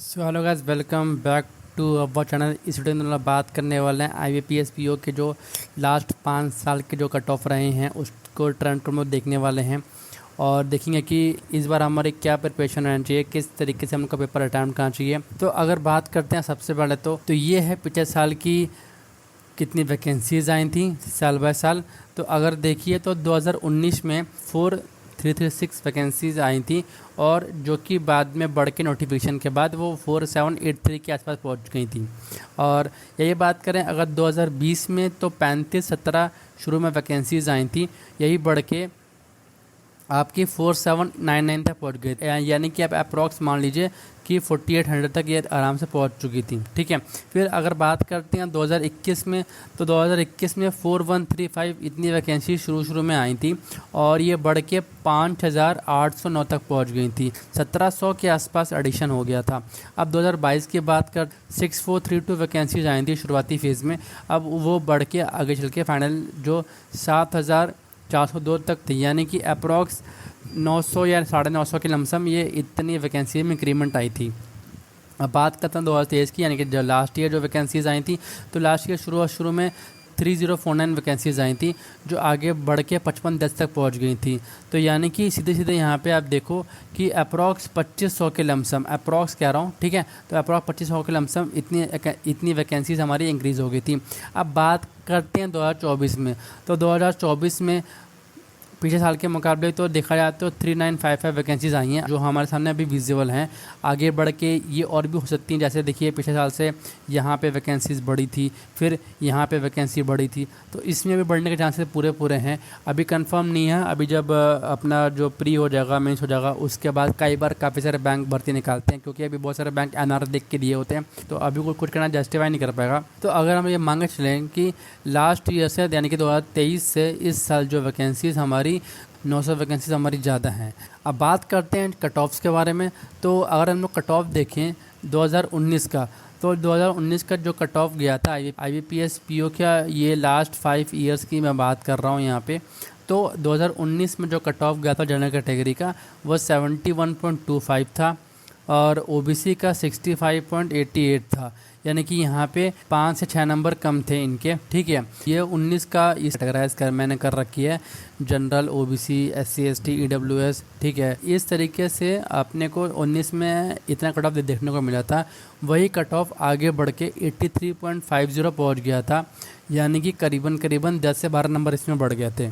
So hello guys, welcome back to our channel. इस video में हम लोग बात करने वाले हैं IBPS PO के जो लास्ट 5 साल के जो कट ऑफ रहे हैं उसको ट्रेंड को हम लोग देखने वाले हैं और देखेंगे कि इस बार हमारी क्या प्रिपरेशन रहना चाहिए, किस तरीके से हमको पेपर अटैम्प्ट करना चाहिए। तो अगर बात करते हैं सबसे पहले तो ये है पिछले साल की कितनी वैकेंसीज़ आई थी साल बाय साल। तो अगर देखिए तो 2019 में 4336 वैकेंसीज़ आई थी और जो कि बाद में बढ़ के नोटिफिकेशन के बाद वो 4783 के आसपास पहुंच गई थी। और यही बात करें अगर 2020 में तो 3517 शुरू में वैकेंसीज़ आई थी, यही बढ़ के आपकी 4799 तक पहुंच गई, यानी कि आप अप्रॉक्स मान लीजिए कि 4800 तक ये आराम से पहुंच चुकी थी। ठीक है, फिर अगर बात करते हैं 2021 में तो 2021 में 4135 इतनी वैकेंसी शुरू में आई थी और ये बढ़ के 5809 तक पहुंच गई थी। 1700 के आसपास एडिशन हो गया था। अब 2022 की बात कर 6432 वैकेंसीज आई थी शुरुआती फेज़ में, अब वो बढ़ के आगे चल के फाइनल जो 7402 तक थी, यानी कि अप्रॉक्स 900 या 950 के लमसम ये इतनी वैकेंसी में इंक्रीमेंट आई थी। अब बात करते हैं 2023 की, यानी कि जो लास्ट ईयर जो वैकेंसीज आई थी तो लास्ट ईयर शुरू में 3049 वैकेंसीज आई थी जो आगे बढ़ के 5510 तक पहुंच गई थी। तो यानी कि सीधे यहाँ पे आप देखो कि अप्रॉक्स 2500 के लमसम, अप्रॉक्स कह रहा हूँ, ठीक है, तो अप्रॉक्स 2500 के लमसम इतनी वैकेंसीज हमारी इंक्रीज़ हो गई थी। अब बात करते हैं 2024 में, तो 2024 में पिछले साल के मुकाबले तो देखा जाए तो 3955 वैकेंसीज आई हैं जो हमारे सामने अभी विजिबल हैं। आगे बढ़ के ये और भी हो सकती हैं, जैसे देखिए पिछले साल से यहाँ पे वैकेंसीज बढ़ी थी, फिर यहाँ पे वैकेंसी बढ़ी थी, तो इसमें भी बढ़ने के चांसेस पूरे हैं। अभी कंफर्म नहीं है, अभी जब अपना जो प्री हो जाएगा, मेंस हो जाएगा, उसके बाद कई बार काफ़ी सारे बैंक भर्ती निकालते हैं, क्योंकि अभी बहुत सारे बैंक NR देख के दिए होते हैं, तो अभी कुछ करना जस्टिफाई नहीं कर पाएगा। तो अगर हम ये मांगे चलें कि लास्ट ईयर से यानी कि 2023 से इस साल जो वैकेंसीज हमारी 900 वैकेंसीज हमारी ज़्यादा हैं। अब बात करते हैं कट ऑफ्स के बारे में। तो अगर हम लोग कट ऑफ देखें 2019 का, तो 2019 का जो कट ऑफ गया था IBPS PO का, ये लास्ट 5 ईयर्स की मैं बात कर रहा हूँ यहाँ पे, तो 2019 में जो कट ऑफ गया था जनरल कैटेगरी का वो 71.25 था और OBC का 65.88 था, यानी कि यहाँ पे 5 से 6 नंबर कम थे इनके। ठीक है, ये 19 का इस कैटेगराइज मैंने कर रखी है, general, OBC, SC ST EWS। ठीक है, इस तरीके से अपने को 19 में इतना कट ऑफ देखने को मिला था, वही कट ऑफ आगे बढ़ के 83.50 पहुँच गया था, यानी कि करीबन 10 से 12 नंबर इसमें बढ़ गए थे।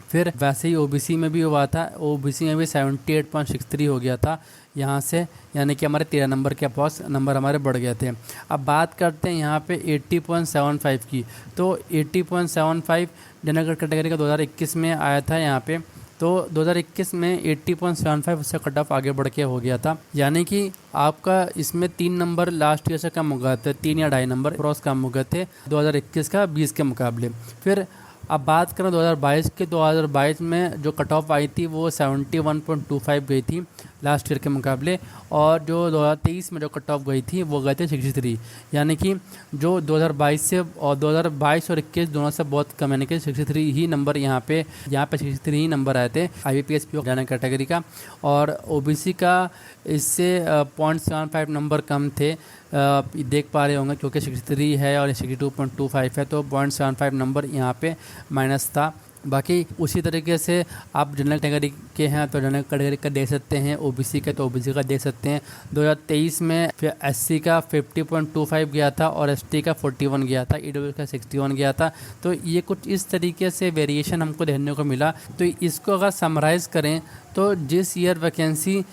फिर वैसे ही OBC में भी हुआ था, OBC में भी 78.63 हो गया था यहाँ से, यानी कि हमारे 13 नंबर के पास नंबर हमारे बढ़ गए थे। अब बात करते हैं यहाँ पे 80.75 की, तो 80.75 जनरल कैटेगरी का 2021 में आया था यहाँ पे, तो 2021 में 80.75 उससे कट ऑफ आगे बढ़ के हो गया था, यानी कि आपका इसमें 3 नंबर लास्ट ईयर से कम हो गए थे, 3 या 2.5 नंबर क्रॉस कम हो गए थे 2021 का 20 के मुकाबले। फिर अब बात करें 2022 के, 2022 में जो कट ऑफ आई थी वो 71.25 गई थी लास्ट ईयर के मुकाबले, और जो 2023 में जो कट ऑफ गई थी वो गए थे 63, यानी कि जो 2022 से और 2022 और 21 दोनों से बहुत कम, यानी कि 63 ही नंबर यहाँ पे 63 ही नंबर आए थे IBPS PO जनरल कैटेगरी का, और OBC का इससे 0.75 नंबर कम थे, देख पा रहे होंगे, क्योंकि 63 है और 62.25 है, तो 0.75 नंबर यहाँ पे माइनस था। बाकी उसी तरीके से आप जनरल कैटेगरी के हैं तो जनरल कैटेगरी का दे सकते हैं, OBC के तो OBC का दे सकते हैं। 2023 में फिर SC का 50.25 गया था और ST का 41 गया था, EWS का 61 गया था। तो ये कुछ इस तरीके से वेरिएशन हमको देखने को मिला। तो इसको अगर समराइज़ करें तो जिस ईयर वैकेंसी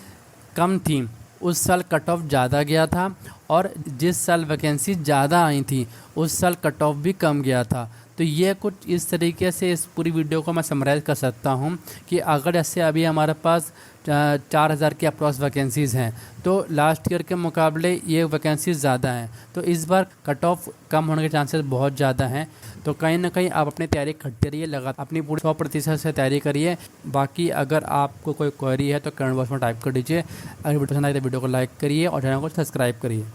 कम थी उस साल कट ऑफ ज़्यादा गया था, और जिस साल वैकेंसी ज़्यादा आई थी उस साल कट ऑफ भी कम गया था। तो ये कुछ इस तरीके से इस पूरी वीडियो को मैं समराइज़ कर सकता हूँ कि अगर जैसे अभी हमारे पास 4000 की अप्रॉक्स वैकेंसीज़ हैं, तो लास्ट ईयर के मुकाबले ये वैकेंसीज ज़्यादा हैं, तो इस बार कट ऑफ कम होने के चांसेस बहुत ज़्यादा हैं। तो कहीं ना कहीं आप अपनी तैयारी करते रहिए, अपनी पूरी 100% से तैयारी करिए। बाकी अगर आपको कोई क्वेरी है तो कमेंट बॉक्स में टाइप कर दीजिए। अगर वीडियो पसंद आए तो वीडियो को लाइक करिए और चैनल को सब्सक्राइब करिए।